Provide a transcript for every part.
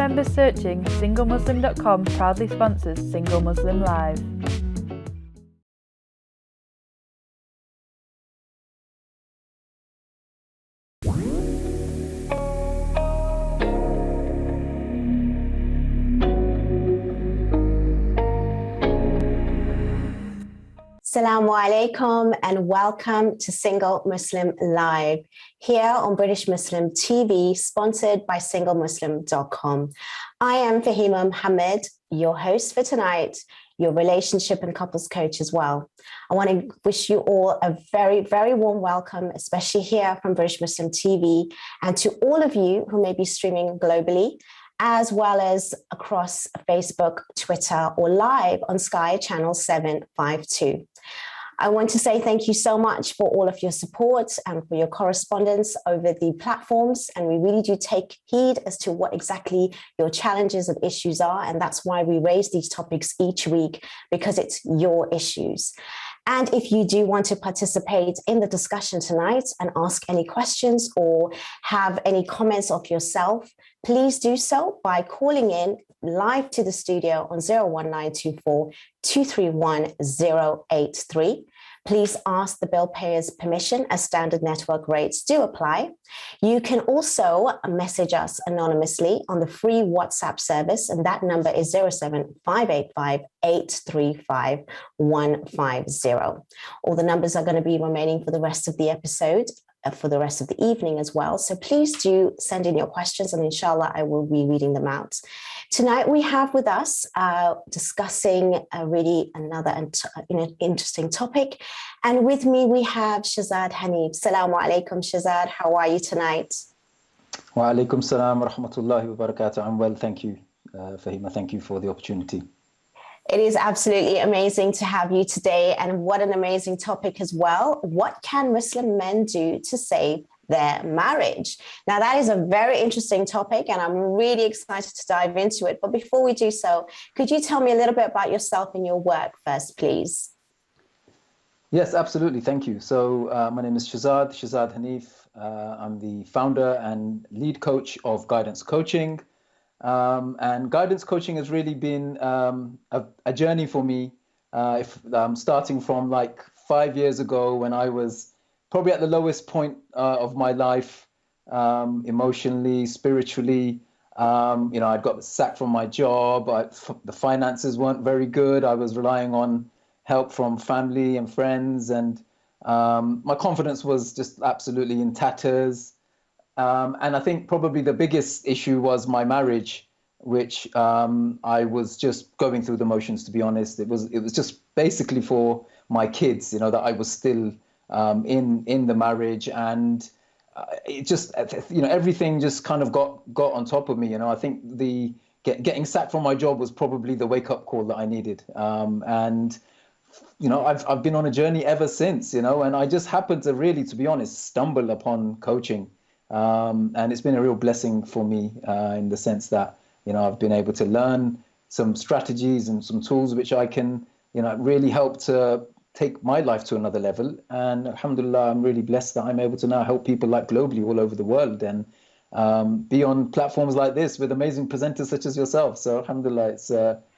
Remember searching singlemuslim.com proudly sponsors Single Muslim Live. Assalamu alaikum and welcome to Single Muslim Live here on British Muslim TV, sponsored by singlemuslim.com. I am Fahima Mohammed, your host for tonight, your relationship and couples coach as well. I want to wish you all a very, very warm welcome, especially here from British Muslim TV, and to all of you who may be streaming globally, as well as across Facebook, Twitter, or live on Sky Channel 752. I want to say thank you so much for all of your support and for your correspondence over the platforms. And we really do take heed as to what exactly your challenges and issues are. And that's why we raise these topics each week, because it's your issues. And if you do want to participate in the discussion tonight and ask any questions or have any comments of yourself, please do so by calling in live to the studio on 01924 231 083. Please ask the bill payer's permission, as standard network rates do apply. You can also message us anonymously on the free WhatsApp service, and that number is 07585 835 150. All the numbers are going to be remaining for the rest of the episode, for the rest of the evening as well. So please do send in your questions, and inshallah, I will be reading them out. Tonight we have with us discussing really another interesting topic. And with me we have Shehzad Hanif. Assalamu alaikum, Shehzad. How are you tonight? Wa alaikum salam wa rahmatullahi wa barakatuh. I'm well, thank you, Fahima. Thank you for the opportunity. It is absolutely amazing to have you today, and what an amazing topic as well. What can Muslim men do to save their marriage? Now, that is a very interesting topic, and I'm really excited to dive into it. But before we do so, could you tell me a little bit about yourself and your work first, please? Yes, absolutely. Thank you. So my name is Shehzad Hanif. I'm the founder and lead coach of Guidance Coaching. And guidance coaching has really been a journey for me. Starting from like 5 years ago, when I was probably at the lowest point of my life, emotionally, spiritually. I'd got sacked from my job. The finances weren't very good. I was relying on help from family and friends, and my confidence was just absolutely in tatters. And I think probably the biggest issue was my marriage, which I was just going through the motions, to be honest. It was just basically for my kids, that I was still in the marriage, and it just, everything just kind of got on top of me. I think getting sacked from my job was probably the wake up call that I needed. I've been on a journey ever since, and I just happened to really, to be honest, stumble upon coaching. And it's been a real blessing for me in the sense that, I've been able to learn some strategies and some tools which I can, really help to take my life to another level. And alhamdulillah, I'm really blessed that I'm able to now help people like globally all over the world, and be on platforms like this with amazing presenters such as yourself. So alhamdulillah, it's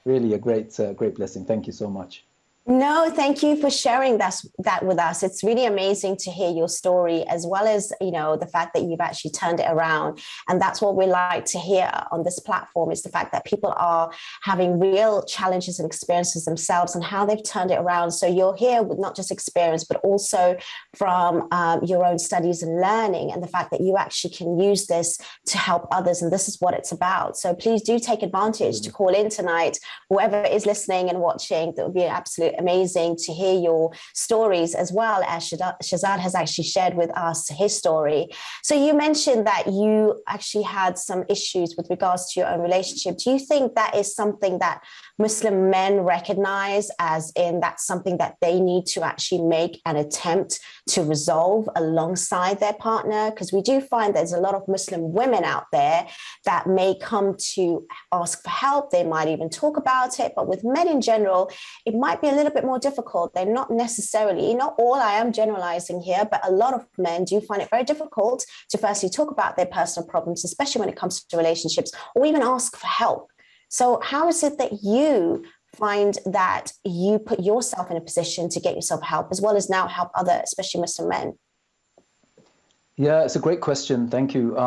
really a great blessing. Thank you so much. No, thank you for sharing that with us. It's really amazing to hear your story, as well as, the fact that you've actually turned it around. And that's what we like to hear on this platform, is the fact that people are having real challenges and experiences themselves and how they've turned it around. So you're here with not just experience, but also from your own studies and learning, and the fact that you actually can use this to help others. And this is what it's about. So please do take advantage to call in tonight. Whoever is listening and watching, that would be an absolute amazing to hear your stories, as well as Shehzad has actually shared with us his story. So you mentioned that you actually had some issues with regards to your own relationship. Do you think that is something that Muslim men recognize, as in that's something that they need to actually make an attempt to resolve alongside their partner? Because we do find there's a lot of Muslim women out there that may come to ask for help. They might even talk about it. But with men in general, it might be a little bit more difficult. They're not necessarily, not all, I am generalizing here, but a lot of men do find it very difficult to firstly talk about their personal problems, especially when it comes to relationships, or even ask for help. So how is it that you find that you put yourself in a position to get yourself help, as well as now help other, especially Muslim men? Yeah, it's a great question. Thank you.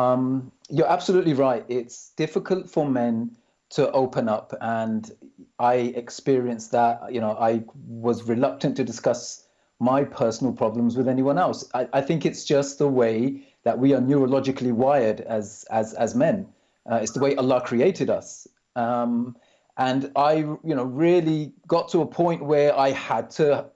You're absolutely right. It's difficult for men to open up, and I experienced that. You know, I was reluctant to discuss my personal problems with anyone else. I think it's just the way that we are neurologically wired as men. It's the way Allah created us. And I, really got to a point where I had to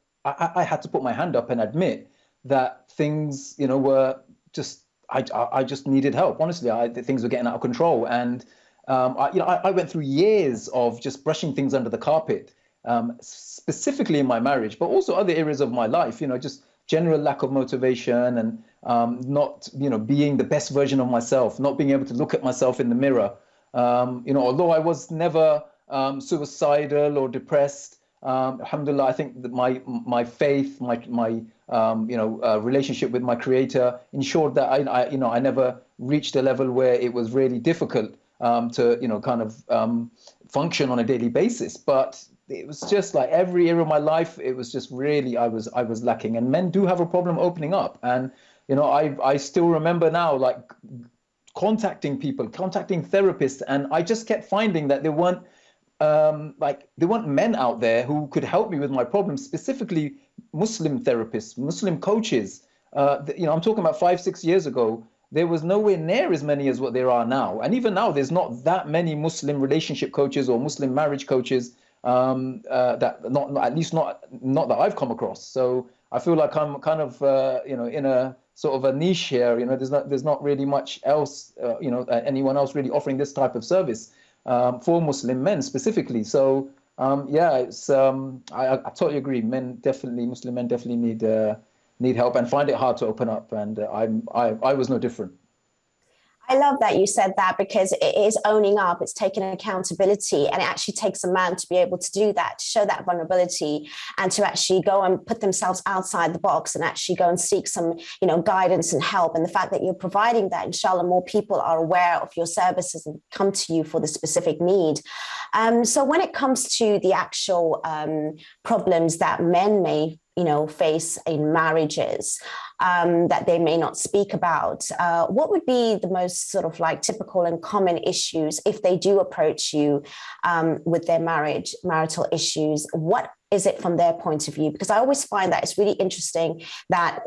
put my hand up and admit that things, were just, I just needed help. Honestly, things were getting out of control. And, I went through years of just brushing things under the carpet, specifically in my marriage, but also other areas of my life, just general lack of motivation and not, being the best version of myself, not being able to look at myself in the mirror. Although I was never suicidal or depressed, alhamdulillah, I think that my faith, my relationship with my creator ensured that I never reached a level where it was really difficult to function on a daily basis. But it was just like every area of my life, it was just really, I was lacking. And men do have a problem opening up. And I still remember now, like, contacting therapists, and I just kept finding that there weren't men out there who could help me with my problems, specifically Muslim therapists, Muslim coaches. I'm talking about 5-6 years ago. There was nowhere near as many as what there are now. And even now, there's not that many Muslim relationship coaches or Muslim marriage coaches, that not that I've come across. So I feel like I'm kind of, in a sort of a niche here. There's not really much else, anyone else really offering this type of service for Muslim men specifically. So it's I totally agree. Muslim men definitely need help and find it hard to open up. And I was no different. I love that you said that, because it is owning up, it's taking accountability, and it actually takes a man to be able to do that, to show that vulnerability, and to actually go and put themselves outside the box and actually go and seek some, guidance and help. And the fact that you're providing that, inshallah, more people are aware of your services and come to you for the specific need. So when it comes to the actual problems that men may face in marriages, that they may not speak about, what would be the most sort of like typical and common issues if they do approach you with their marital issues? What is it from their point of view? Because I always find that it's really interesting that,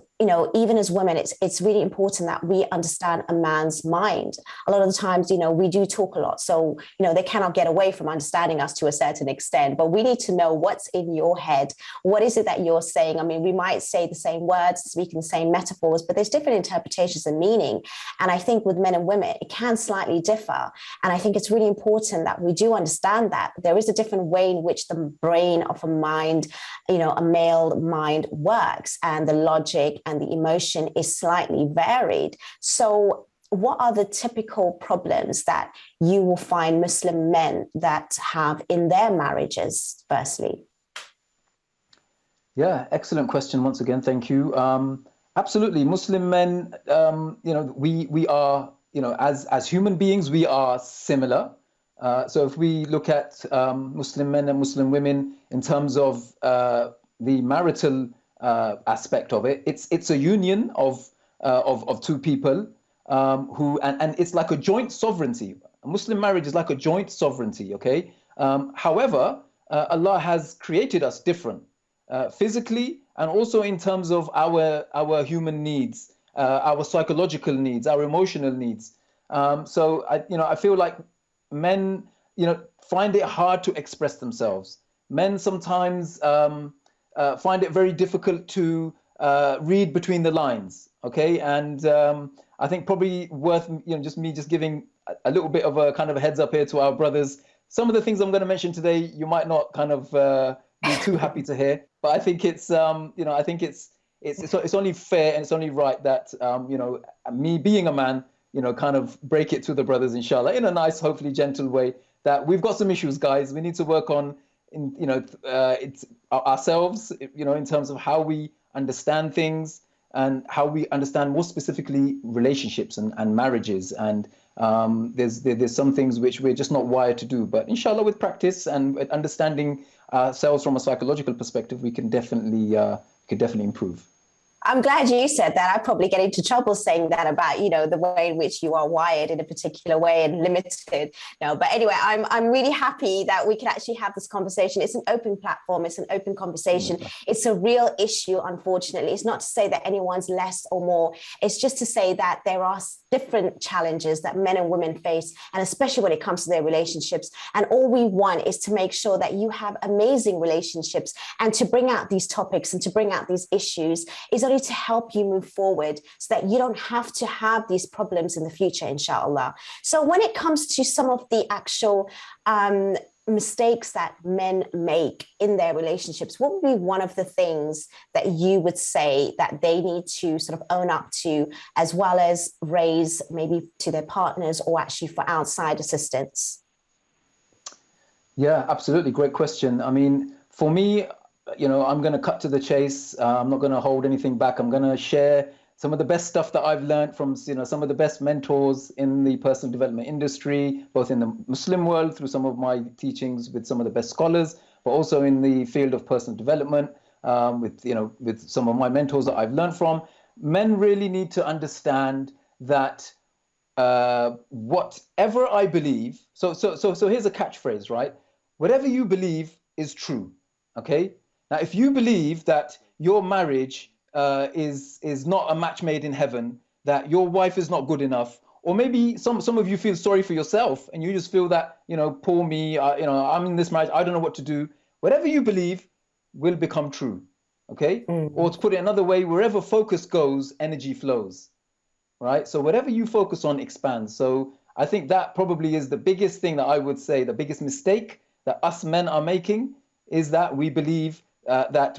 even as women, it's really important that we understand a man's mind. A lot of the times, we do talk a lot. So, they cannot get away from understanding us to a certain extent, but we need to know what's in your head. What is it that you're saying? I mean, we might say the same words, speaking the same metaphors, but there's different interpretations and meaning. And I think with men and women, it can slightly differ. And I think it's really important that we do understand that there is a different way in which the brain of a mind, a male mind works, and the logic and the emotion is slightly varied. So what are the typical problems that you will find Muslim men that have in their marriages, firstly? Yeah, excellent question. Once again, thank you. Absolutely. Muslim men, we are, as human beings, we are similar. So if we look at Muslim men and Muslim women in terms of the marital aspect of it, it's a union of two people who, and it's like a joint sovereignty. A Muslim marriage is like a joint sovereignty, okay? However, Allah has created us different, physically, and also in terms of our human needs, our psychological needs, our emotional needs. So I feel like men, find it hard to express themselves. Men sometimes find it very difficult to read between the lines. Okay, and I think probably worth just giving a little bit of a kind of a heads up here to our brothers. Some of the things I'm going to mention today, you might not kind of be too happy to hear, but I think it's I think it's only fair and it's only right that me being a man, kind of break it to the brothers, inshallah, in a nice, hopefully gentle way, that we've got some issues, guys. We need to work on in, it's ourselves, in terms of how we understand things and how we understand more specifically relationships and marriages. And there's some things which we're just not wired to do. But inshallah, with practice and with understanding ourselves from a psychological perspective, we can definitely improve. I'm glad you said that. I probably get into trouble saying that about, the way in which you are wired in a particular way and limited. No, but anyway, I'm really happy that we can actually have this conversation. It's an open platform. It's an open conversation. It's a real issue, unfortunately. It's not to say that anyone's less or more. It's just to say that there are different challenges that men and women face, and especially when it comes to their relationships. And all we want is to make sure that you have amazing relationships, and to bring out these topics and to bring out these issues is only to help you move forward so that you don't have to have these problems in the future, inshallah. So when it comes to some of the actual mistakes that men make in their relationships, what would be one of the things that you would say that they need to sort of own up to, as well as raise maybe to their partners or actually for outside assistance? Yeah, absolutely. Great question. I mean, for me, I'm going to cut to the chase. I'm not going to hold anything back. I'm going to share some of the best stuff that I've learned from, some of the best mentors in the personal development industry, both in the Muslim world through some of my teachings with some of the best scholars, but also in the field of personal development, with some of my mentors that I've learned from. Men really need to understand that whatever I believe. So here's a catchphrase, right? Whatever you believe is true. Okay. Now, if you believe that your marriage is not a match made in heaven, that your wife is not good enough, or maybe some of you feel sorry for yourself and you just feel that, poor me, I'm in this marriage, I don't know what to do. Whatever you believe will become true. Okay. Or to put it another way, wherever focus goes, energy flows. Right. So whatever you focus on expands. So I think that probably is the biggest thing that I would say, the biggest mistake that us men are making, is that we believe that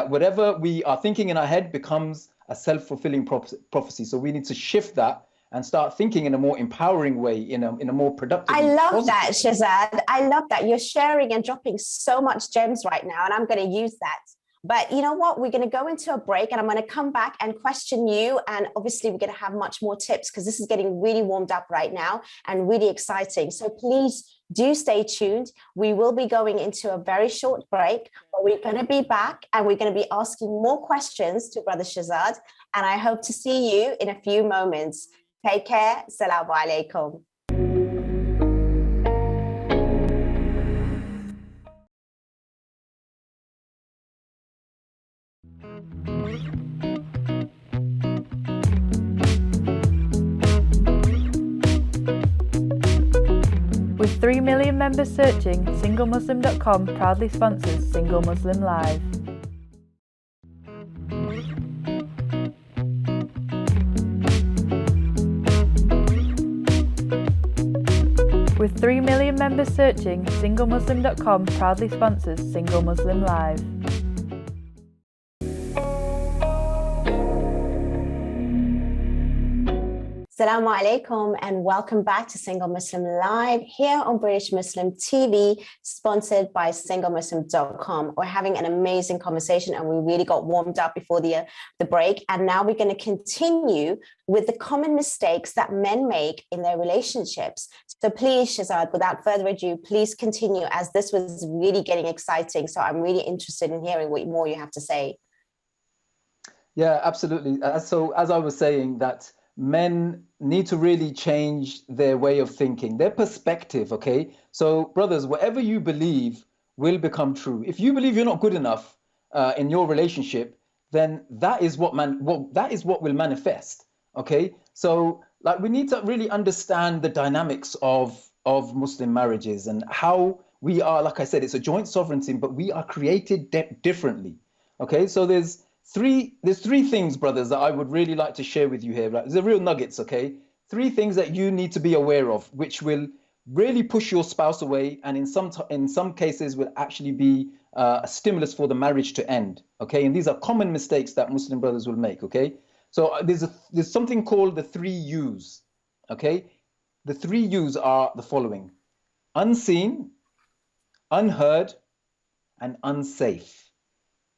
whatever we are thinking in our head becomes a self-fulfilling prophecy. So we need to shift that and start thinking in a more empowering way, in a more productive. I love that, Shehzad. I love that. You're sharing and dropping so much gems right now, and I'm going to use that. But you know what? We're going to go into a break, and I'm going to come back and question you. And obviously, we're going to have much more tips, because this is getting really warmed up right now and really exciting. So please do stay tuned. We will be going into a very short break, but we're going to be back and we're going to be asking more questions to Brother Shehzad. And I hope to see you in a few moments. Take care. Assalamu alaikum. With 3 million members searching, singlemuslim.com proudly sponsors Single Muslim Live. With 3 million members searching, singlemuslim.com proudly sponsors Single Muslim Live. Assalamu alaikum and welcome back to Single Muslim Live here on British Muslim TV, sponsored by singlemuslim.com. We're having an amazing conversation and we really got warmed up before the break. And now we're going to continue with the common mistakes that men make in their relationships. So please, Shehzad, without further ado, please continue, as this was really getting exciting. So I'm really interested in hearing what more you have to say. Yeah, absolutely. So as I was saying, that men need to really change their way of thinking, their perspective, okay? So brothers, whatever you believe will become true. If you believe you're not good enough in your relationship, then that is what will manifest, okay? So like we need to really understand the dynamics of Muslim marriages and how we are, like I said, it's a joint sovereignty, but we are created differently, okay? So there's three things, brothers, that I would really like to share with you here. Right? They're real nuggets, okay? 3 things that you need to be aware of, which will really push your spouse away, and in some cases will actually be a stimulus for the marriage to end, okay? And these are common mistakes that Muslim brothers will make, okay? So there's something called the 3 U's, okay? The 3 U's are the following: unseen, unheard, and unsafe.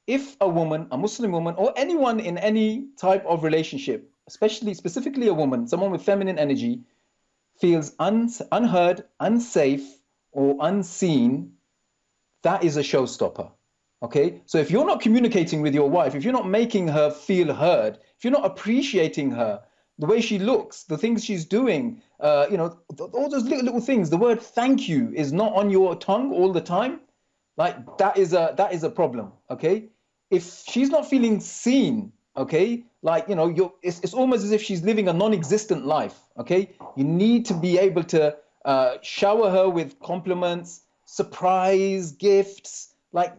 If a woman, a Muslim woman, or anyone in any type of relationship, specifically a woman, someone with feminine energy, feels unheard, unsafe, or unseen, that is a showstopper. Okay? So if you're not communicating with your wife, if you're not making her feel heard, if you're not appreciating her, the way she looks, the things she's doing, all those little things, the word thank you is not on your tongue all the time, like that is a problem. Okay? If she's not feeling seen, okay, like, it's almost as if she's living a non-existent life. Okay? You need to be able to shower her with compliments, surprise gifts, like,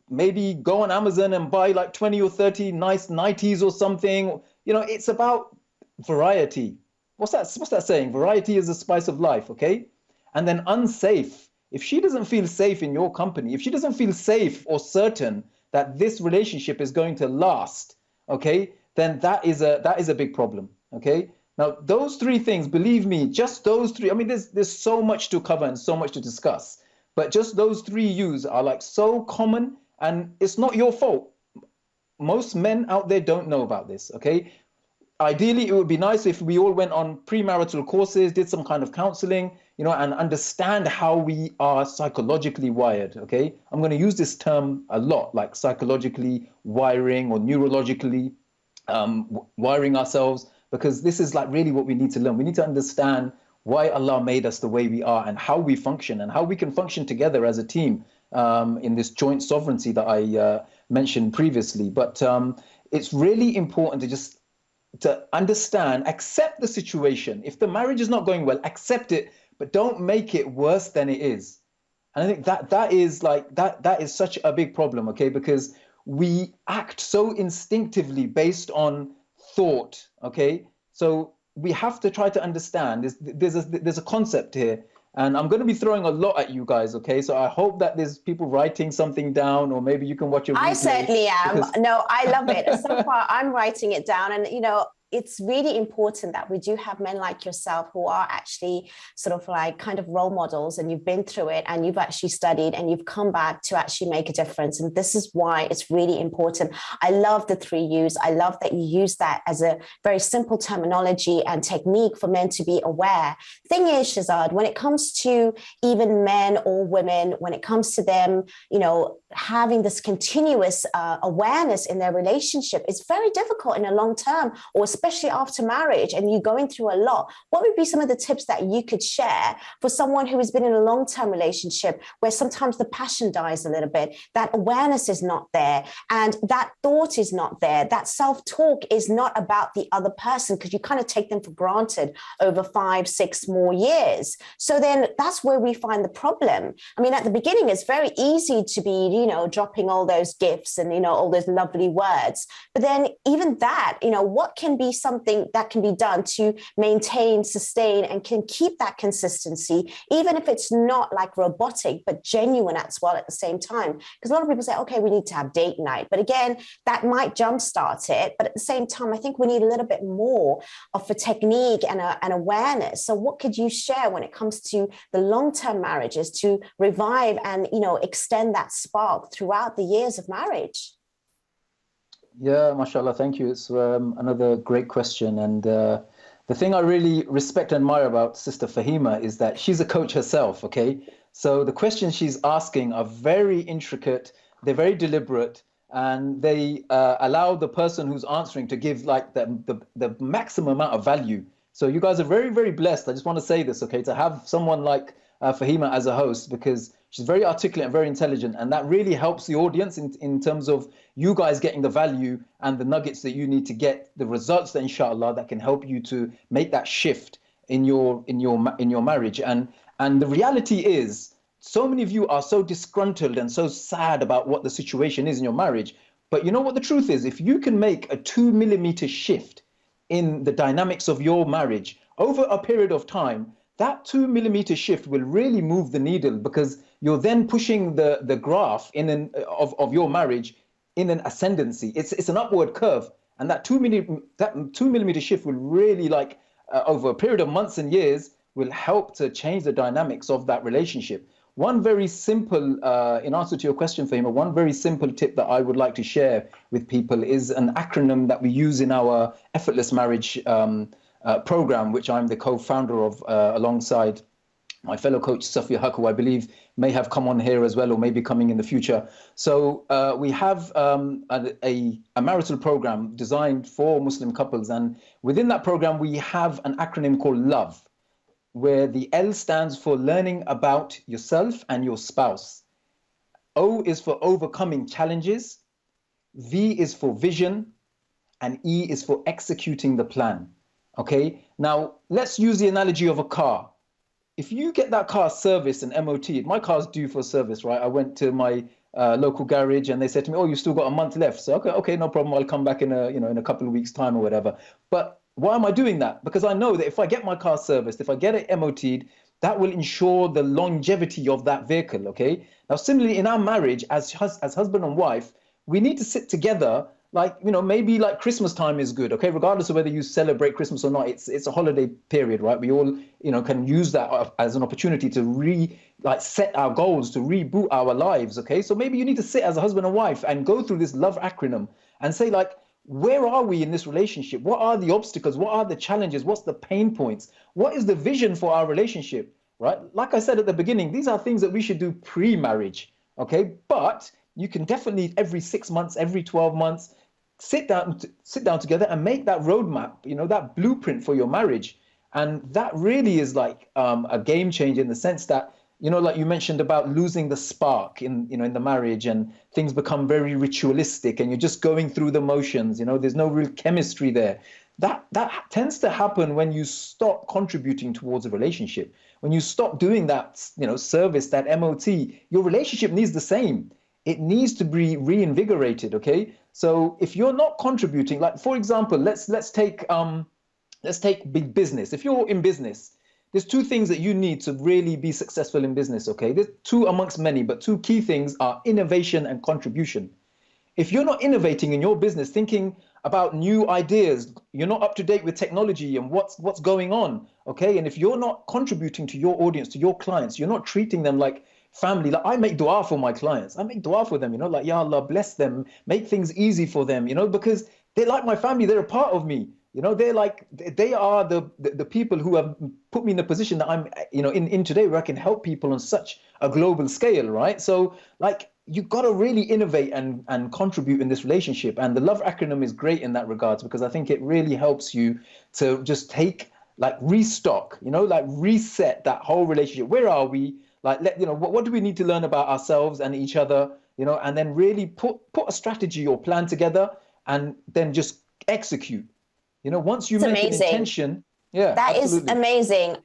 maybe go on Amazon and buy like 20 or 30 nice nighties or something. It's about variety. What's that saying? Variety is the spice of life. Okay? And then unsafe. If she doesn't feel safe in your company, if she doesn't feel safe or certain that this relationship is going to last, okay, then that is a big problem. Okay? Now, those three things, believe me, just those three, I mean, there's so much to cover and so much to discuss, but just those three U's are like so common, and it's not your fault. Most men out there don't know about this. Okay? Ideally, it would be nice if we all went on premarital courses, did some kind of counseling, and understand how we are psychologically wired. Okay? I'm going to use this term a lot, like psychologically wiring or neurologically wiring ourselves, because this is like really what we need to learn. We need to understand why Allah made us the way we are and how we function and how we can function together as a team in this joint sovereignty that I mentioned previously. But it's really important to understand, accept the situation. If the marriage is not going well, accept it, but don't make it worse than it is. And I think that is such a big problem, okay? Because we act so instinctively based on thought, okay? So we have to try to understand there's a concept here, and I'm going to be throwing a lot at you guys, okay? So I hope that there's people writing something down, or maybe you can watch a replay. I certainly am. No, I love it. So far, I'm writing it down, and it's really important that we do have men like yourself who are actually sort of like kind of role models, and you've been through it and you've actually studied and you've come back to actually make a difference. And this is why it's really important. I love the 3 U's. I love that you use that as a very simple terminology and technique for men to be aware. Thing is, Shehzad, when it comes to even men or women, when it comes to them, having this continuous awareness in their relationship, it's very difficult in a long term, or especially after marriage, and you're going through a lot. What would be some of the tips that you could share for someone who has been in a long-term relationship where sometimes the passion dies a little bit, that awareness is not there, and that thought is not there, that self-talk is not about the other person, because you kind of take them for granted over 5, 6 more years. So then that's where we find the problem. I mean, at the beginning, it's very easy to be, dropping all those gifts and, all those lovely words. But then even that, what can be something that can be done to maintain, sustain, and can keep that consistency, even if it's not like robotic, but genuine as well at the same time? Because a lot of people say, okay, we need to have date night. But again, that might jumpstart it. But at the same time, I think we need a little bit more of a technique and an awareness. So what could you share when it comes to the long-term marriages to revive and, extend that spark throughout the years of marriage? Yeah, mashallah, thank you. It's another great question. And the thing I really respect and admire about Sister Fahima is that she's a coach herself, okay? So the questions she's asking are very intricate, they're very deliberate, and they allow the person who's answering to give like the maximum amount of value. So you guys are very, very blessed. I just want to say this, okay, to have someone like Fahima as a host, because she's very articulate and very intelligent, and that really helps the audience in terms of you guys getting the value and the nuggets that you need to get the results that, inshallah, that can help you to make that shift in your marriage. And the reality is, so many of you are so disgruntled and so sad about what the situation is in your marriage. But you know what the truth is? If you can make a 2 millimeter shift in the dynamics of your marriage over a period of time, that 2 millimeter shift will really move the needle, because you're then pushing the graph of your marriage in an ascendancy. It's an upward curve, and that 2 millimeter shift will really, over a period of months and years, will help to change the dynamics of that relationship. one very simple, in answer to your question, Fahima, one very simple tip that I would like to share with people is an acronym that we use in our Effortless Marriage program, which I'm the co-founder of alongside my fellow coach, Safia Haq, who I believe may have come on here as well, or maybe coming in the future. So we have a marital program designed for Muslim couples. And within that program, we have an acronym called LOVE, where the L stands for learning about yourself and your spouse. O is for overcoming challenges. V is for vision. And E is for executing the plan. Okay, now let's use the analogy of a car. If you get that car serviced and MOT'd, my car's due for service, right? I went to my local garage and they said to me, "Oh, you've still got a month left." So okay, no problem. I'll come back in a couple of weeks' time or whatever. But why am I doing that? Because I know that if I get my car serviced, if I get it MOT'd, that will ensure the longevity of that vehicle. Okay. Now, similarly, in our marriage, as husband and wife, we need to sit together. Like, maybe like Christmas time is good, okay? Regardless of whether you celebrate Christmas or not, it's a holiday period, right? We all, can use that as an opportunity to set our goals, to reboot our lives, okay? So maybe you need to sit as a husband and wife and go through this love acronym and say, like, where are we in this relationship? What are the obstacles? What are the challenges? What's the pain points? What is the vision for our relationship, right? Like I said at the beginning, these are things that we should do pre-marriage, okay? But you can definitely every 6 months, every 12 months, sit down together and make that roadmap, that blueprint for your marriage. And that really is like a game changer in the sense that, like you mentioned about losing the spark in the marriage, and things become very ritualistic and you're just going through the motions, there's no real chemistry there. That tends to happen when you stop contributing towards a relationship. When you stop doing that, service, that MOT, your relationship needs the same. It needs to be reinvigorated, okay? So if you're not contributing, like for example, let's take big business. If you're in business, there's two things that you need to really be successful in business, okay? There's two amongst many, but two key things are innovation and contribution. If you're not innovating in your business, thinking about new ideas, you're not up to date with technology and what's going on, okay? And if you're not contributing to your audience, to your clients, you're not treating them like family. Like I make dua for my clients. I make dua for them, like, Ya Allah, bless them, make things easy for them, because they're like my family. They're a part of me. They are the people who have put me in the position that I'm, in today, where I can help people on such a global scale, right? So like, you got to really innovate and contribute in this relationship. And the LOVE acronym is great in that regards, because I think it really helps you to just restock, reset that whole relationship. Where are we? Like, what do we need to learn about ourselves and each other, and then really put a strategy or plan together and then just execute. Once you make an intention. Yeah, that absolutely. is amazing.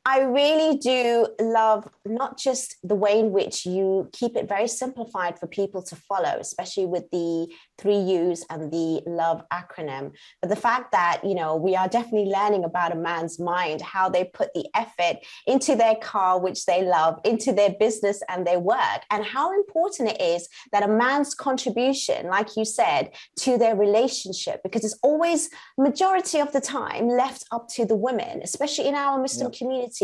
I really do love not just the way in which you keep it very simplified for people to follow, especially with the 3 U's and the LOVE acronym, but the fact that, we are definitely learning about a man's mind, how they put the effort into their car, which they love, into their business and their work, and how important it is that a man's contribution, like you said, to their relationship, because it's always, majority of the time, left up to the women, especially in our Muslim community,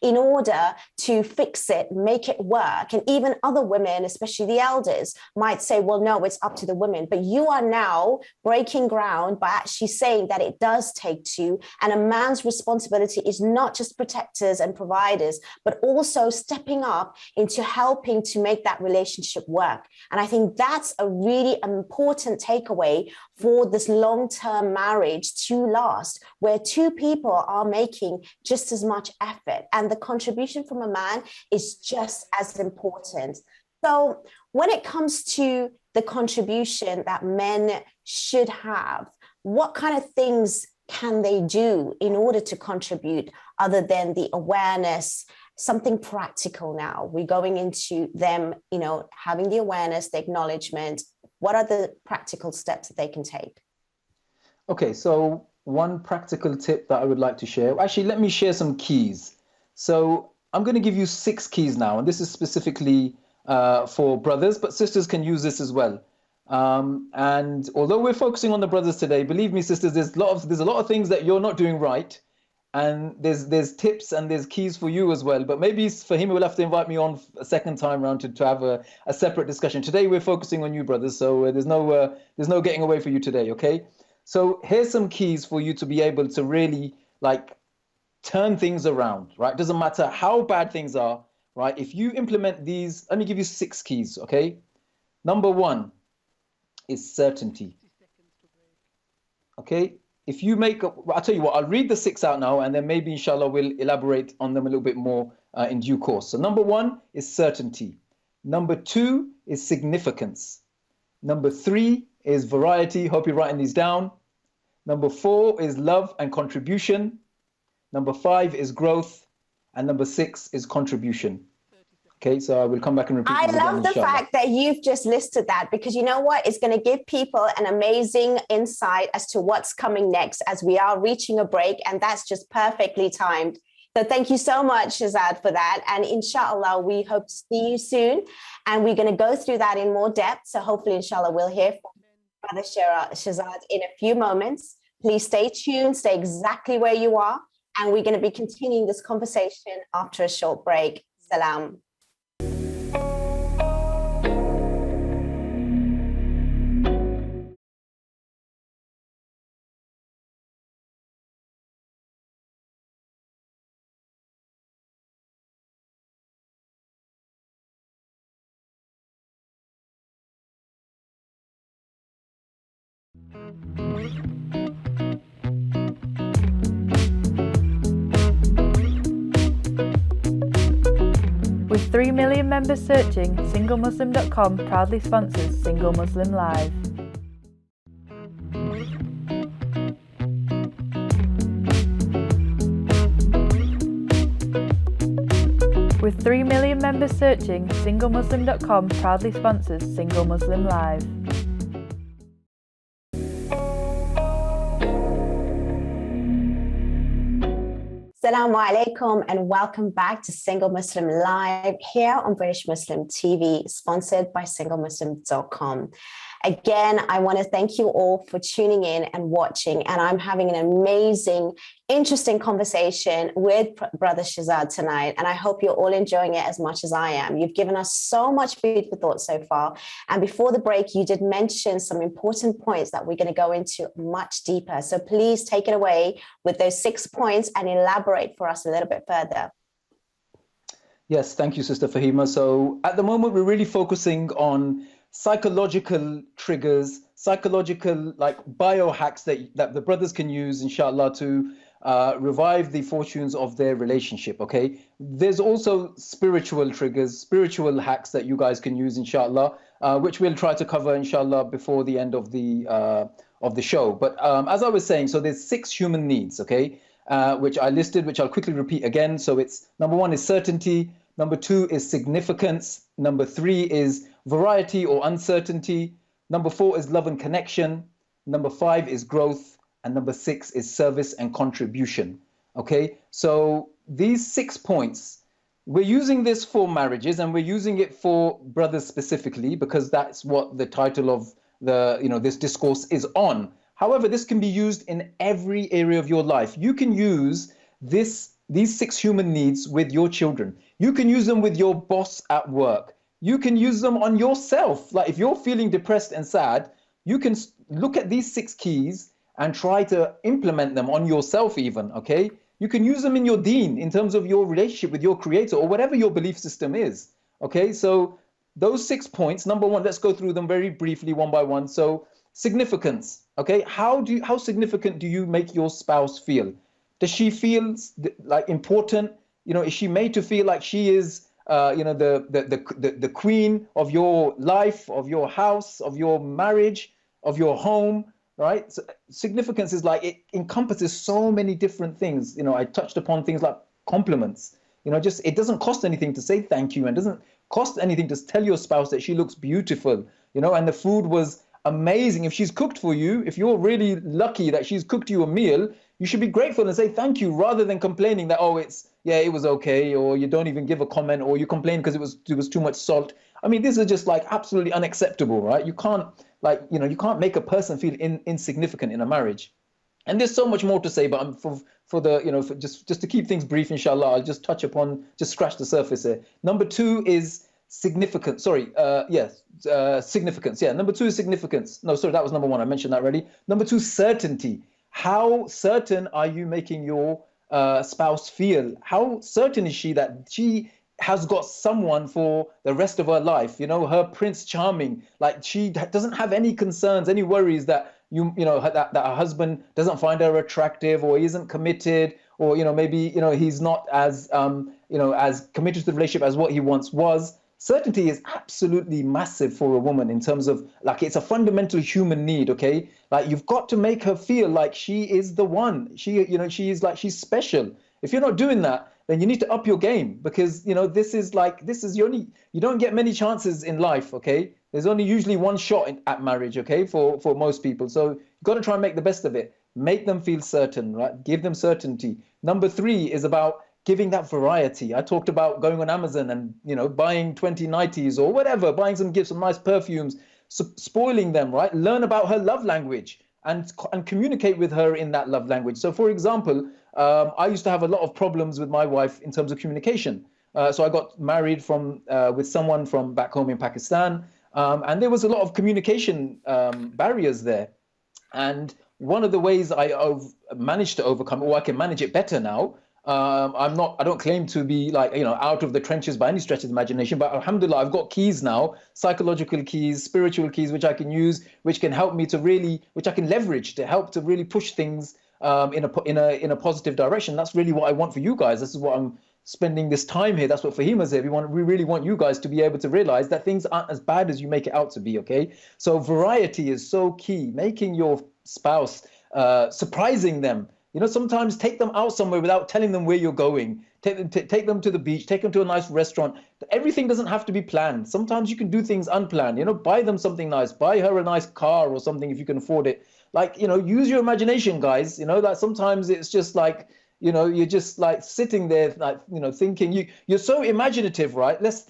in order to fix it, make it work. And even other women, especially the elders, might say, well, no, it's up to the women. But you are now breaking ground by actually saying that it does take two, and a man's responsibility is not just protectors and providers, but also stepping up into helping to make that relationship work. And I think that's a really important takeaway for this long-term marriage to last, where two people are making just as much effort, and the contribution from a man is just as important. So when it comes to the contribution that men should have, what kind of things can they do in order to contribute other than the awareness, something practical? Now we're going into them, having the awareness, the acknowledgement. What are the practical steps that they can take? Okay, so one practical tip that I would like to share, actually, let me share some keys. So I'm going to give you 6 keys now, and this is specifically for brothers, but sisters can use this as well. And although we're focusing on the brothers today, believe me, sisters, there's a lot of things that you're not doing right, and there's tips and there's keys for you as well. But maybe Fahima will have to invite me on a second time round to have a separate discussion. Today we're focusing on you, brothers, so there's no getting away for you today, okay? So here's some keys for you to be able to really like turn things around, right? Doesn't matter how bad things are, right? If you implement these, let me give you 6 keys, okay? Number 1 is certainty. Okay, if you make I'll tell you what, I'll read the 6 out now, and then maybe inshallah we'll elaborate on them a little bit more in due course. So number 1 is certainty. Number 2 is significance. Number 3 is variety. Hope you're writing these down. Number 4 is love and contribution. Number 5 is growth. And number 6 is contribution. Okay, so I will come back and repeat. I love the fact that you've just listed that, because you know what? It's going to give people an amazing insight as to what's coming next as we are reaching a break. And that's just perfectly timed. So thank you so much, Shehzad, for that. And inshallah, we hope to see you soon. And we're going to go through that in more depth. So hopefully, inshallah, we'll hear from Brother Shehzad in a few moments. Please stay tuned, stay exactly where you are. And we're going to be continuing this conversation after a short break. Salam. With 3 million members searching, singlemuslim.com proudly sponsors Single Muslim Live. With 3 million members searching, singlemuslim.com proudly sponsors Single Muslim Live. Assalamu alaikum and welcome back to Single Muslim Live here on British Muslim TV, sponsored by singlemuslim.com. Again, I want to thank you all for tuning in and watching, and I'm having an amazing, interesting conversation with Brother Shehzad tonight, and I hope you're all enjoying it as much as I am. You've given us so much food for thought so far, and before the break, you did mention some important points that we're going to go into much deeper. So please take it away with those 6 points and elaborate for us a little bit further. Yes, thank you, Sister Fahima. So at the moment, we're really focusing on psychological triggers, psychological like biohacks that the brothers can use, inshallah, to revive the fortunes of their relationship. Okay, there's also spiritual triggers, spiritual hacks that you guys can use, inshallah, which we'll try to cover, inshallah, before the end of the show. But as I was saying, so there's 6 human needs, okay, which I listed, which I'll quickly repeat again. So it's number 1 is certainty, number 2 is significance, number 3 is variety or uncertainty, number 4 is love and connection, number 5 is growth, and number 6 is service and contribution. Okay, so these 6 points, we're using this for marriages, and we're using it for brothers specifically because that's what the title of this discourse is on. However, this can be used in every area of your life. You can use these 6 human needs with your children. You can use them with your boss at work. You can use them on yourself. Like if you're feeling depressed and sad, you can look at these 6 keys and try to implement them on yourself even, okay? You can use them in your deen, in terms of your relationship with your creator or whatever your belief system is, okay? So those 6 points, number 1, let's go through them very briefly one by one. So significance, okay? How significant do you make your spouse feel? Does she feel like important? You know, is she made to feel like she is the queen of your life, of your house, of your marriage, of your home, right? So significance is like, it encompasses so many different things. You know, I touched upon things like compliments. You know, just it doesn't cost anything to say thank you, and doesn't cost anything to tell your spouse that she looks beautiful, you know, and the food was amazing. If she's cooked for you, if you're really lucky that she's cooked you a meal, you should be grateful and say thank you, rather than complaining that, oh, it was okay, or you don't even give a comment, or you complain because it was too much salt. I mean, this is just like absolutely unacceptable, right? You can't you can't make a person feel insignificant in a marriage. And there's so much more to say, but for the, for just to keep things brief, inshallah, I'll just touch upon, just scratch the surface here. Number two is significance. Sorry, yes, significance. Yeah, number two is significance. No, sorry, that was number one. I mentioned that already. Number two, certainty. How certain are you making your spouse feel? How certain is she that she has got someone for the rest of her life? Her Prince Charming. Like, she doesn't have any concerns, any worries that that her husband doesn't find her attractive, or he isn't committed, or maybe he's not as as committed to the relationship as what he once was. Certainty is absolutely massive for a woman, in terms of, like, it's a fundamental human need. Okay, like, you've got to make her feel like she is the one. She's special. If you're not doing that, then you need to up your game, because this is you don't get many chances in life. Okay, there's only usually one shot at marriage. Okay, for most people. So you've got to try and make the best of it. Make them feel certain, right? Give them certainty. Number three is about giving that variety. I talked about going on Amazon and buying 20 nighties or whatever, buying some gifts, some nice perfumes, spoiling them, right? Learn about her love language and communicate with her in that love language. So, for example, I used to have a lot of problems with my wife in terms of communication. So I got married with someone from back home in Pakistan, and there was a lot of communication barriers there. And one of the ways I've managed to overcome, or I can manage it better now. I don't claim to be, like, out of the trenches by any stretch of the imagination, but alhamdulillah, I've got keys now, psychological keys, spiritual keys, which I can use, which can help me which I can leverage to help to really push things in a positive direction. That's really what I want for you guys. This is what I'm spending this time here. That's what Fahima's here. We really want you guys to be able to realize that things aren't as bad as you make it out to be. Okay, so variety is so key. Making your spouse, surprising them. Sometimes take them out somewhere without telling them where you're going. Take them to the beach, take them to a nice restaurant. Everything doesn't have to be planned. Sometimes you can do things unplanned. Buy them something nice, buy her a nice car or something if you can afford it. Like, use your imagination, guys. That sometimes it's just like, you're just like sitting there, like, thinking. You're so imaginative, right? Let's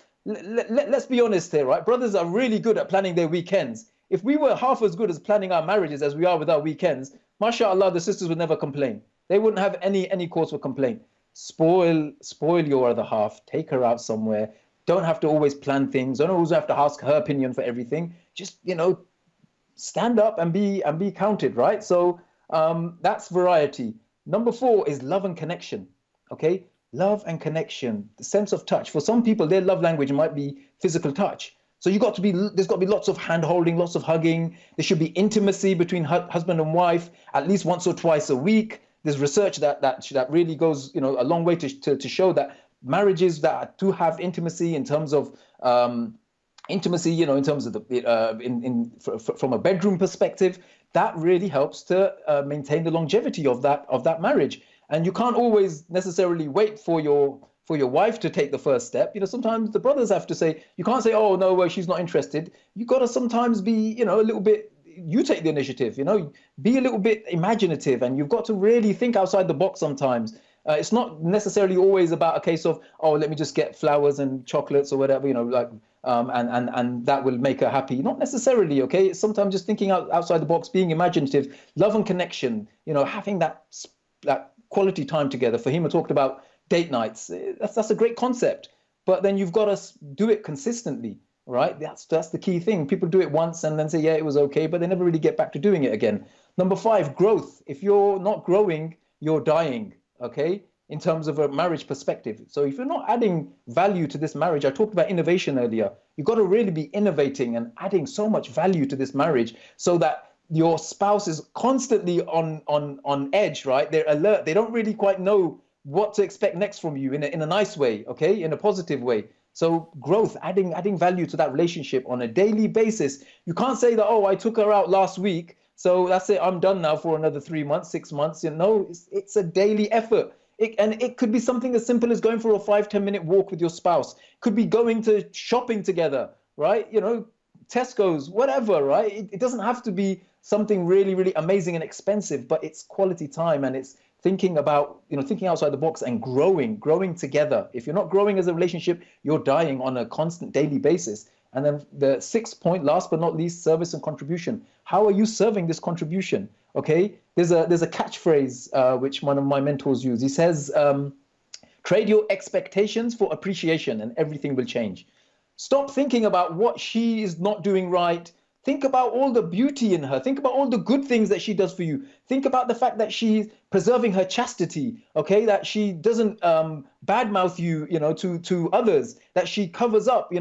be honest here, right? Brothers are really good at planning their weekends. If we were half as good as planning our marriages as we are with our weekends, mashallah, the sisters would never complain. They wouldn't have any cause for complaint. Spoil your other half. Take her out somewhere. Don't have to always plan things. Don't always have to ask her opinion for everything. Just, stand up and be counted, right? So that's variety. Number four is love and connection. Okay, love and connection, the sense of touch. For some people, their love language might be physical touch. So there's got to be lots of hand holding, lots of hugging. There should be intimacy between husband and wife at least once or twice a week. There's research that really goes a long way to show that marriages that do have intimacy, in terms of intimacy, in terms of from a bedroom perspective, that really helps to maintain the longevity of that marriage. And you can't always necessarily wait for your wife to take the first step. Sometimes the brothers have to say, you can't say, oh no, well, she's not interested. You got to sometimes be, a little bit, you take the initiative, be a little bit imaginative, and you've got to really think outside the box sometimes. It's not necessarily always about a case of, oh, let me just get flowers and chocolates or whatever, and that will make her happy. Not necessarily, okay? It's sometimes just thinking outside the box, being imaginative, love and connection, having that quality time together. Fahima talked about date nights. That's a great concept, but then you've got to do it consistently, right? That's the key thing. People do it once and then say, yeah, it was okay, but they never really get back to doing it again. Number five, growth. If you're not growing, you're dying, okay? In terms of a marriage perspective. So if you're not adding value to this marriage, I talked about innovation earlier. You've got to really be innovating and adding so much value to this marriage so that your spouse is constantly on edge, right? They're alert. They don't really quite know what to expect next from you in a nice way, okay? In a positive way. So growth, adding value to that relationship on a daily basis. You can't say that, oh, I took her out last week, so that's it, I'm done now for another 3 months, 6 months. It's a daily effort. It could be something as simple as going for a 5-10 minute walk with your spouse. Could be going to shopping together, right? Tesco's, whatever, right? It doesn't have to be something really, really amazing and expensive, but it's quality time, and it's thinking about, thinking outside the box and growing together. If you're not growing as a relationship, you're dying on a constant daily basis. And then the sixth point, last but not least, service and contribution. How are you serving this contribution? Okay, there's a catchphrase which one of my mentors use. He says, trade your expectations for appreciation and everything will change. Stop thinking about what she is not doing right. Think about all the beauty in her. Think about all the good things that she does for you. Think about the fact that she's preserving her chastity, okay? That she doesn't badmouth you, to others. That she covers up,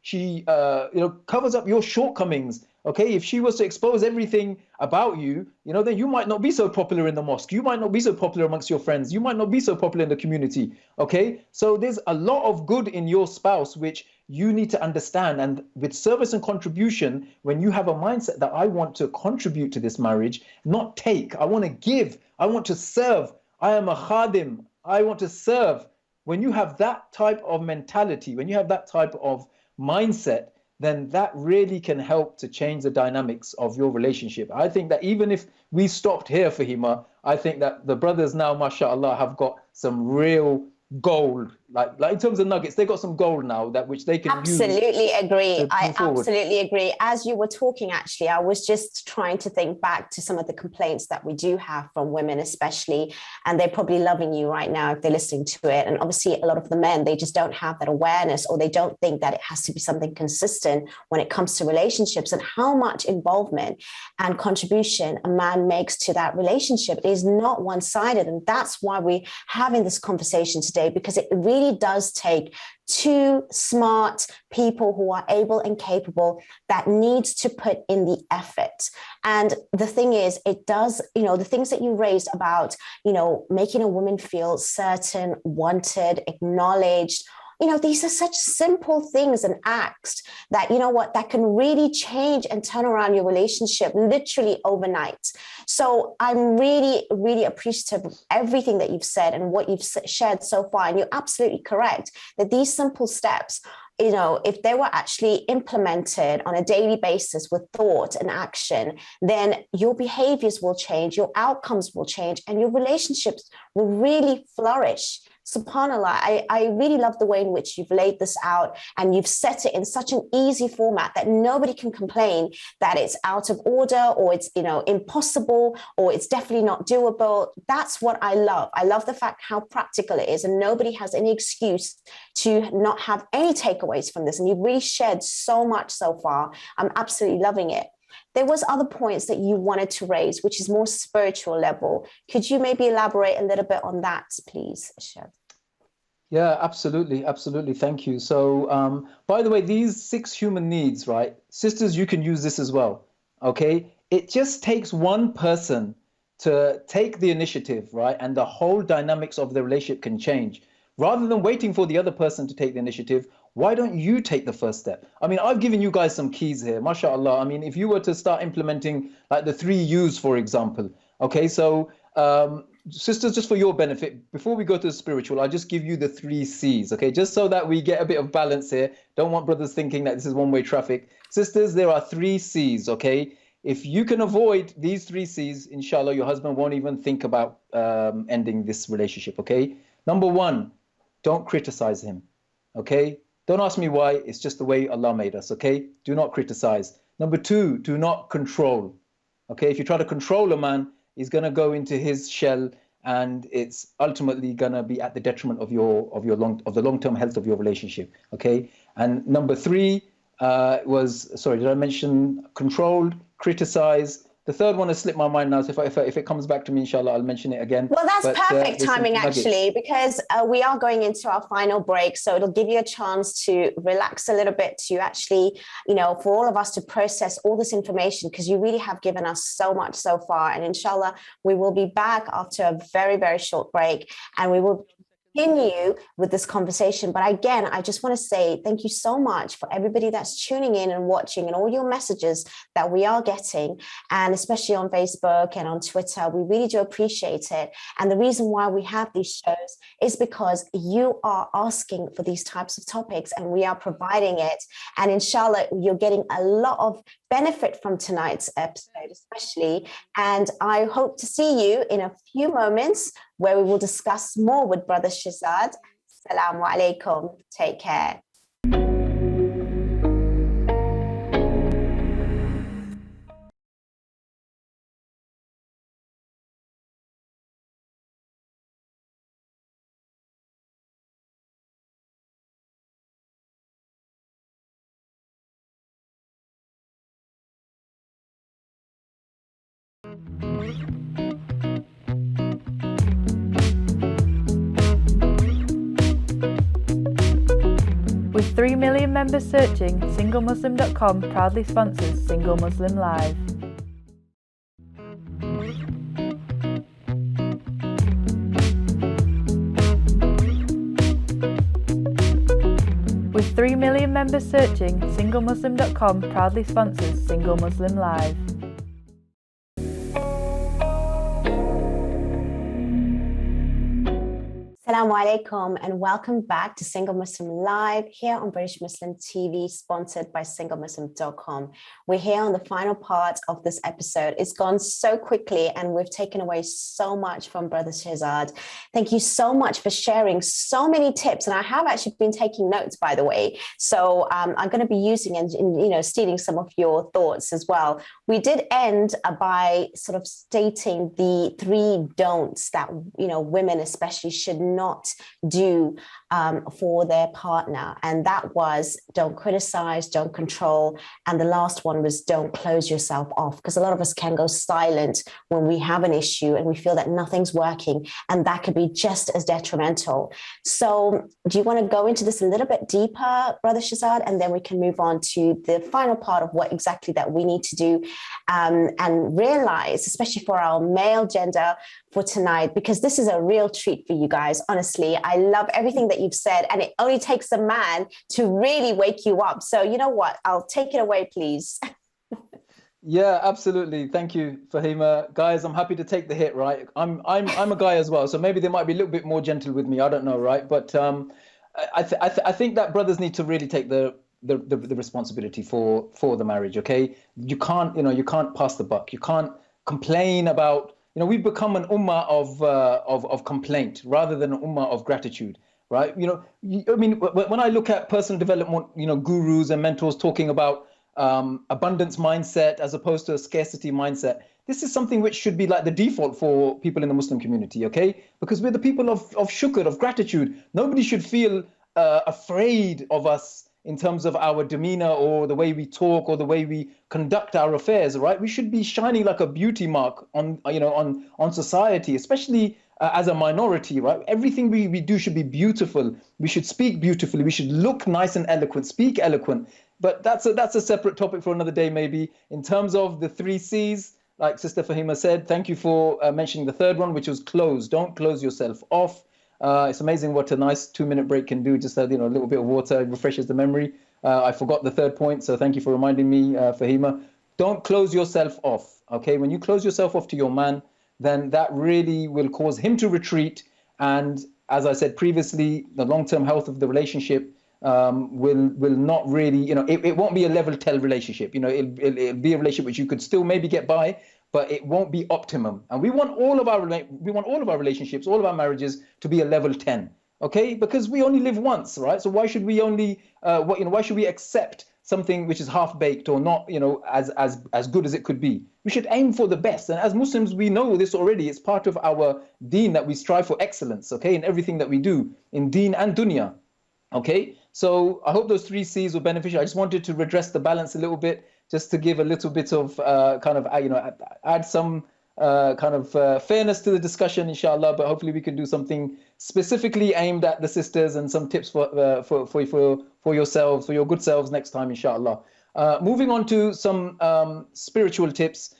she covers up your shortcomings. Okay, if she was to expose everything about you, then you might not be so popular in the mosque. You might not be so popular amongst your friends. You might not be so popular in the community. Okay, so there's a lot of good in your spouse, which you need to understand. And with service and contribution, when you have a mindset that I want to contribute to this marriage, not take, I want to give, I want to serve. I am a khadim. I want to serve. When you have that type of mentality, when you have that type of mindset, then that really can help to change the dynamics of your relationship. I think that even if we stopped here, Fahima, I think that the brothers now, mashallah, have got some real gold. Like in terms of nuggets, they got some gold now which they can absolutely use. Agree. I absolutely agree. As you were talking, actually, I was just trying to think back to some of the complaints that we do have from women, especially, and they're probably loving you right now if they're listening to it. And obviously, a lot of the men, they just don't have that awareness, or they don't think that it has to be something consistent when it comes to relationships, and how much involvement and contribution a man makes to that relationship is not one-sided. And that's why we're having this conversation today, because it really does take two smart people who are able and capable that needs to put in the effort. And the thing is, it does, the things that you raised about, making a woman feel certain, wanted, acknowledged, these are such simple things and acts that, that can really change and turn around your relationship literally overnight. So I'm really, really appreciative of everything that you've said and what you've shared so far. And you're absolutely correct that these simple steps, if they were actually implemented on a daily basis with thought and action, then your behaviors will change, your outcomes will change, and your relationships will really flourish. SubhanAllah, I really love the way in which you've laid this out, and you've set it in such an easy format that nobody can complain that it's out of order, or it's, impossible, or it's definitely not doable. That's what I love. I love the fact how practical it is, and nobody has any excuse to not have any takeaways from this. And you've really shared so much so far. I'm absolutely loving it. There was other points that you wanted to raise, which is more spiritual level. Could you maybe elaborate a little bit on that, please, Shehzad? Yeah, absolutely. Absolutely. Thank you. So, by the way, these 6 human needs, right? Sisters, you can use this as well. Okay. It just takes one person to take the initiative, right? And the whole dynamics of the relationship can change. Rather than waiting for the other person to take the initiative, why don't you take the first step? I mean, I've given you guys some keys here, mashallah. I mean, if you were to start implementing like the 3 U's, for example, okay, so sisters, just for your benefit, before we go to the spiritual, I'll just give you the 3 C's, okay, just so that we get a bit of balance here. Don't want brothers thinking that this is one-way traffic. Sisters, there are 3 C's, okay? If you can avoid these 3 C's, inshallah, your husband won't even think about ending this relationship, okay? Number 1, don't criticize him, okay? Don't ask me why, it's just the way Allah made us, okay? Do not criticize. Number 2, do not control, okay? If you try to control a man, he's gonna go into his shell, and it's ultimately gonna be at the detriment of the long-term health of your relationship, okay? And number 3 did I mention controlled, criticize? The third one has slipped my mind now, so if it comes back to me, inshallah, I'll mention it again. Well, that's perfect timing, actually, because we are going into our final break. So it'll give you a chance to relax a little bit, to actually, for all of us to process all this information, because you really have given us so much so far. And inshallah, we will be back after a very, very short break, and we will continue with this conversation. But again, I just want to say thank you so much for everybody that's tuning in and watching, and all your messages that we are getting, and especially on Facebook and on Twitter. We really do appreciate it. And the reason why we have these shows is because you are asking for these types of topics, and we are providing it. And inshallah, you're getting a lot of benefit from tonight's episode, especially. And I hope to see you in a few moments, where we will discuss more with Brother Shehzad. Assalamu alaikum. Take care. With 3 million members searching, singlemuslim.com proudly sponsors Single Muslim Live. With 3 million members searching, singlemuslim.com proudly sponsors Single Muslim Live. Assalamu alaikum and welcome back to Single Muslim Live here on British Muslim TV, sponsored by singlemuslim.com. We're here on the final part of this episode. It's gone so quickly and we've taken away so much from Brother Shehzad. Thank you so much for sharing so many tips. And I have actually been taking notes, by the way. So I'm going to be using and stealing some of your thoughts as well. We did end by sort of stating the 3 don'ts that, women especially should not do for their partner. And that was don't criticize, don't control. And the last one was don't close yourself off, because a lot of us can go silent when we have an issue and we feel that nothing's working, and that could be just as detrimental. So do you want to go into this a little bit deeper, Brother Shehzad, and then we can move on to the final part of what exactly that we need to do and realize, especially for our male gender for tonight, because this is a real treat for you guys. Honestly, I love everything that you've said, and it only takes a man to really wake you up. So you know what? I'll take it away, please. Yeah, absolutely. Thank you, Fahima. Guys, I'm happy to take the hit, right? I'm a guy as well, so maybe they might be a little bit more gentle with me. I don't know, right? But I think that brothers need to really take the responsibility for the marriage. Okay, you can't pass the buck. You can't complain about. We've become an ummah of complaint rather than an ummah of gratitude, right? When I look at personal development, gurus and mentors talking about abundance mindset as opposed to a scarcity mindset, this is something which should be like the default for people in the Muslim community, okay? Because we're the people of shukr, of gratitude. Nobody should feel afraid of us in terms of our demeanor or the way we talk or the way we conduct our affairs, right? We should be shining like a beauty mark on society, especially as a minority, right? Everything we do should be beautiful. We should speak beautifully. We should look nice and eloquent, speak eloquent. But that's a separate topic for another day, maybe. In terms of the 3 C's, like Sister Fahima said, thank you for mentioning the third one, which was close. Don't close yourself off. It's amazing what a nice 2-minute break can do. Just a little bit of water refreshes the memory. I forgot the third point, so thank you for reminding me, Fahima. Don't close yourself off, okay? When you close yourself off to your man, then that really will cause him to retreat. And as I said previously, the long-term health of the relationship will not really, it won't be a level 10 relationship. It'll be a relationship which you could still maybe get by, but it won't be optimum. And we want all of our relationships, all of our marriages to be a level 10, okay? Because we only live once, right? So why should we only, why should we accept something which is half baked or not, as good as it could be? We should aim for the best. And as Muslims, we know this already. It's part of our deen that we strive for excellence, okay, in everything that we do, in deen and dunya, okay? So I hope those 3 C's were beneficial. I just wanted to redress the balance a little bit, just to give a little bit of add some fairness to the discussion, inshallah. But hopefully we can do something specifically aimed at the sisters and some tips for yourselves, for your good selves next time, inshallah. Moving on to some spiritual tips.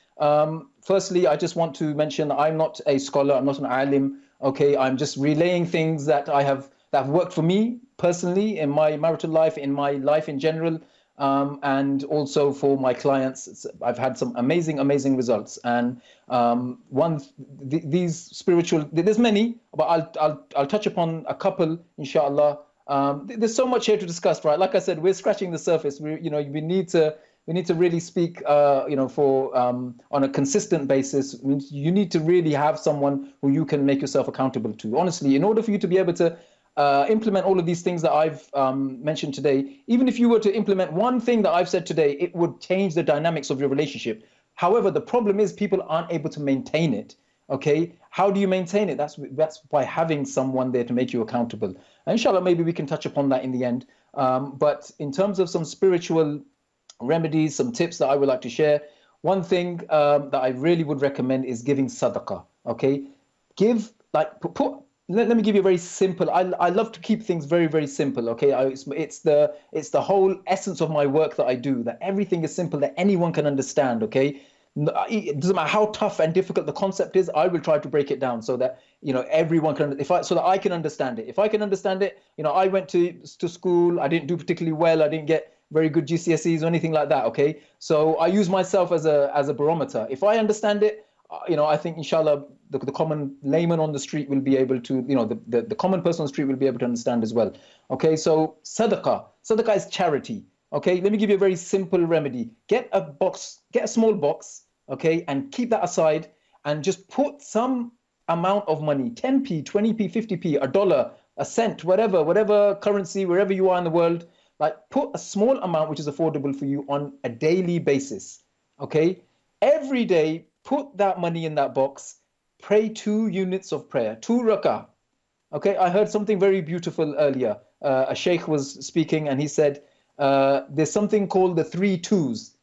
Firstly, I just want to mention I'm not a scholar, I'm not an alim. Okay, I'm just relaying things that have worked for me personally in my marital life, in my life in general. And also for my clients, I've had some amazing results. And these spiritual, there's many, but I'll touch upon a couple, inshallah. There's so much here to discuss, right? Like I said, we're scratching the surface. We need to really speak, on a consistent basis. I mean, you need to really have someone who you can make yourself accountable to. Honestly, in order for you to be able to implement all of these things that I've mentioned today, even if you were to implement one thing that I've said today, it would change the dynamics of your relationship. However, the problem is people aren't able to maintain it. Okay, how do you maintain it? That's by having someone there to make you accountable. And inshallah, maybe we can touch upon that in the end. But in terms of some spiritual remedies, some tips that I would like to share, one thing that I really would recommend is giving sadaqah. Okay, put let me give you a very simple. I love to keep things very, very simple. Okay, it's the whole essence of my work that I do. That everything is simple, that anyone can understand. Okay, it doesn't matter how tough and difficult the concept is. I will try to break it down so that everyone can. So that I can understand it. If I can understand it, I went to school. I didn't do particularly well. I didn't get very good GCSEs or anything like that. Okay, so I use myself as a barometer. If I understand it, I think inshallah the common layman on the street will be able to, the common person on the street will be able to understand as well. Okay, so sadaqah is charity. Okay, let me give you a very simple remedy. Get a small box, okay, and keep that aside and just put some amount of money, 10p, 20p, 50p, a dollar, a cent, whatever currency, wherever you are in the world, like put a small amount which is affordable for you on a daily basis. Okay, every day, put that money in that box, pray 2 units of prayer, 2 rak'ah. Okay, I heard something very beautiful earlier. A sheikh was speaking and he said, there's something called the 3 twos.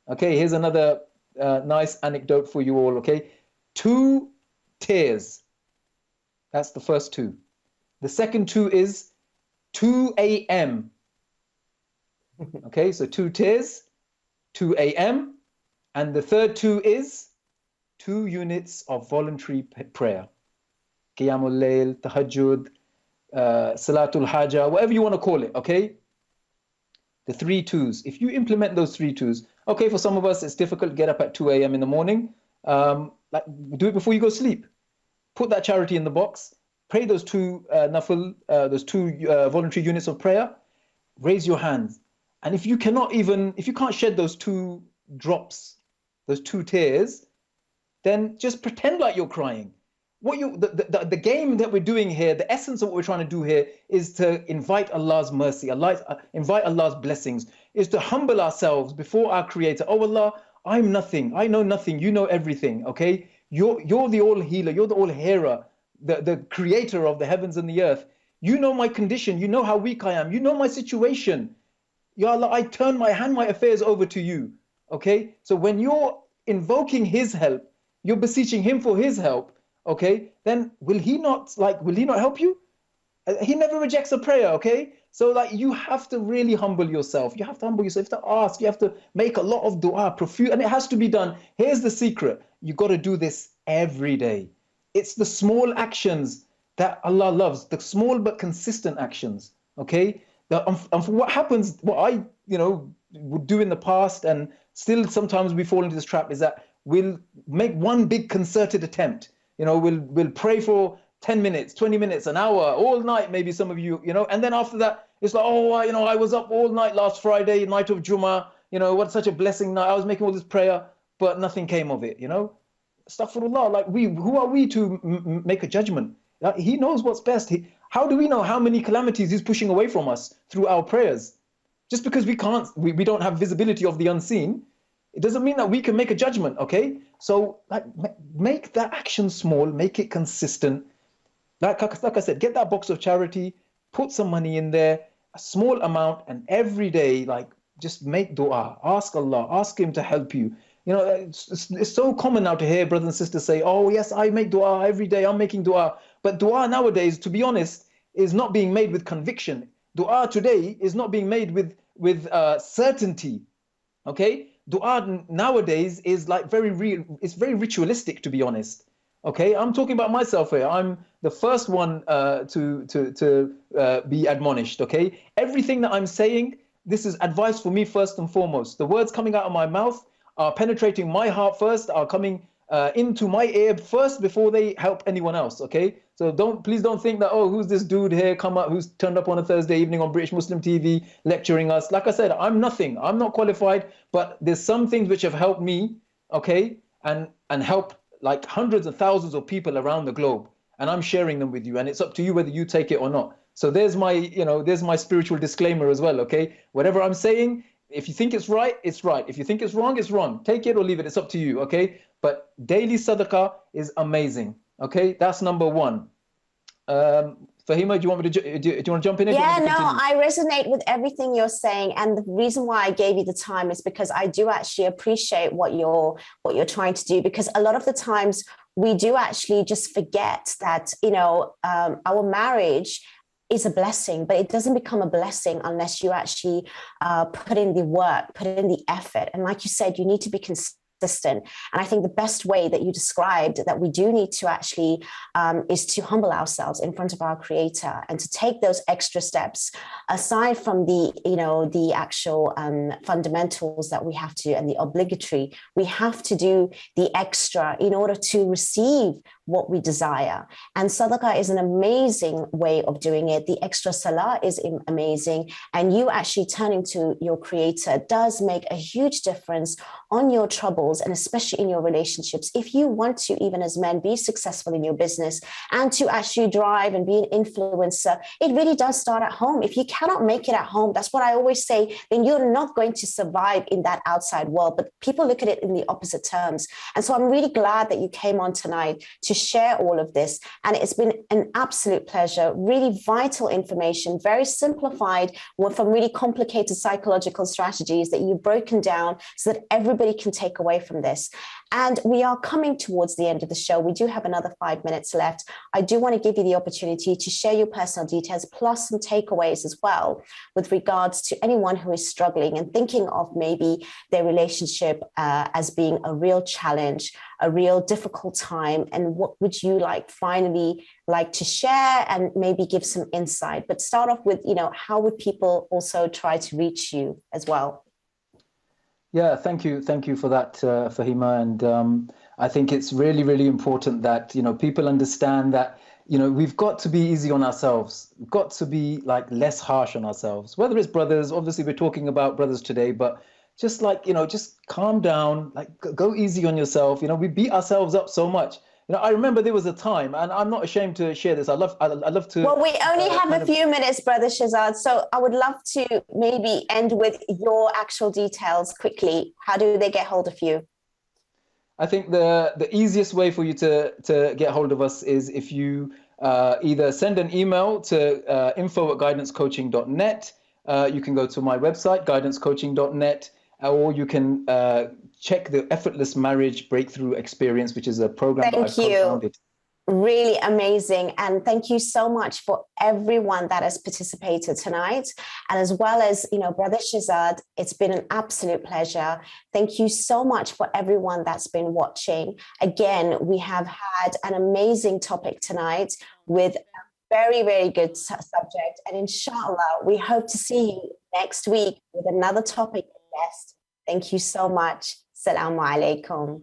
Okay, here's another nice anecdote for you all. Okay, 2 tears. That's the first 2. The second 2 is 2 a.m. Okay, so 2 tears, 2 a.m. And the third 2 is 2 units of voluntary prayer. Qiyamul Layl, Tahajjud, Salatul Haja, whatever you want to call it, okay? The 3 twos. If you implement those 3 twos, okay, for some of us, it's difficult to get up at 2 a.m. in the morning. Like, do it before you go to sleep. Put that charity in the box. Pray those 2 nafil, those 2 voluntary units of prayer. Raise your hands. And if you can't shed those 2 drops, those 2 tears, then just pretend like you're crying. The game that we're doing here, the essence of what we're trying to do here is to invite Allah's mercy, invite Allah's blessings, is to humble ourselves before our Creator. Oh Allah, I'm nothing. I know nothing. You know everything. Okay, you're the all healer. You're the all hearer, the Creator of the heavens and the earth. You know my condition. You know how weak I am. You know my situation. Ya Allah, I turn my affairs over to you. Okay, so when you're invoking His help, you're beseeching Him for His help, okay, then will He not help you? He never rejects a prayer, okay? So like you have to really humble yourself. You have to humble yourself, you have to ask, you have to make a lot of dua, profuse, and it has to be done. Here's the secret. You got to do this every day. It's the small actions that Allah loves, the small but consistent actions, okay? What happens, what I, would do in the past, and still sometimes we fall into this trap, is that we'll make one big concerted attempt. We'll pray for 10 minutes, 20 minutes, an hour, all night, maybe some of you, and then after that, it's like, I was up all night last Friday, night of Jummah, what such a blessing night. I was making all this prayer, but nothing came of it, Astaghfirullah, like who are we to make a judgment? He knows what's best. How do we know how many calamities He's pushing away from us through our prayers? Just because we don't have visibility of the unseen, it doesn't mean that we can make a judgment, okay? So like, make that action small, make it consistent. Like I said, get that box of charity, put some money in there, a small amount, and every day, like, just make dua. Ask Allah, ask Him to help you. It's so common now to hear brothers and sisters say, oh, yes, I make dua every day, I'm making dua. But dua nowadays, to be honest, is not being made with conviction. Dua today is not being made with certainty, okay? Dua nowadays is like very real. It's very ritualistic, to be honest. Okay, I'm talking about myself here. I'm the first one to be admonished. Okay, everything that I'm saying, this is advice for me first and foremost. The words coming out of my mouth are penetrating my heart first, are coming into my ear first before they help anyone else. Okay, so please don't think that, oh, who's this dude here who's turned up on a Thursday evening on British Muslim TV lecturing us. Like I said, I'm nothing. I'm not qualified, but there's some things which have helped me. Okay, and help like hundreds of thousands of people around the globe, and I'm sharing them with you, and it's up to you whether you take it or not. So there's my spiritual disclaimer as well. Okay, whatever I'm saying, if you think it's right, it's right. If you think it's wrong, it's wrong. Take it or leave it. It's up to you. Okay, but daily sadaqah is amazing. Okay, that's number 1. Fahima, do you want me to do you want to jump in? Yeah, no, I resonate with everything you're saying, and the reason why I gave you the time is because I do actually appreciate what you're trying to do, because a lot of the times we do actually just forget that, our marriage is a blessing, but it doesn't become a blessing unless you actually put in the work, put in the effort. And like you said, you need to be consistent. And I think the best way that you described that we do need to actually is to humble ourselves in front of our Creator and to take those extra steps aside from the actual fundamentals that we have to, and the obligatory. We have to do the extra in order to receive what we desire. And sadaqah is an amazing way of doing it. The extra salah is amazing. And you actually turning to your Creator does make a huge difference on your troubles, and especially in your relationships. If you want to, even as men, be successful in your business and to actually drive and be an influencer, it really does start at home. If you cannot make it at home, that's what I always say, then you're not going to survive in that outside world. But people look at it in the opposite terms. And so I'm really glad that you came on tonight to share all of this. And it's been an absolute pleasure. Really vital information, very simplified from really complicated psychological strategies that you've broken down so that everybody can take away from this. And we are coming towards the end of the show. We do have another 5 minutes left. I do want to give you the opportunity to share your personal details plus some takeaways as well with regards to anyone who is struggling and thinking of maybe their relationship as being a real challenge, a real difficult time. And what would you finally like to share and maybe give some insight? But start off with, how would people also try to reach you as well? Yeah, thank you for that, Fahima. And I think it's really, really important that people understand that we've got to be easy on ourselves. We've got to be less harsh on ourselves. Whether it's brothers, obviously we're talking about brothers today, but just just calm down, go easy on yourself. We beat ourselves up so much. I remember there was a time, and I'm not ashamed to share this. I love to. Well, we only have a few minutes, Brother Shehzad, so I would love to maybe end with your actual details quickly. How do they get hold of you? I think the easiest way for you to get hold of us is if you either send an email to info@guidancecoaching.net. You can go to my website, guidancecoaching.net, or you can check the Effortless Marriage Breakthrough Experience, which is a program that I've co-founded. Really amazing. And thank you so much for everyone that has participated tonight. And as well as, Brother Shehzad, it's been an absolute pleasure. Thank you so much for everyone that's been watching. Again, we have had an amazing topic tonight with a very, very good subject. And inshallah, we hope to see you next week with another topic and guest. Thank you so much. Assalamu alaikum.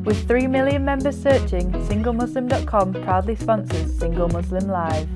With 3 million members searching, singlemuslim.com proudly sponsors Single Muslim Live.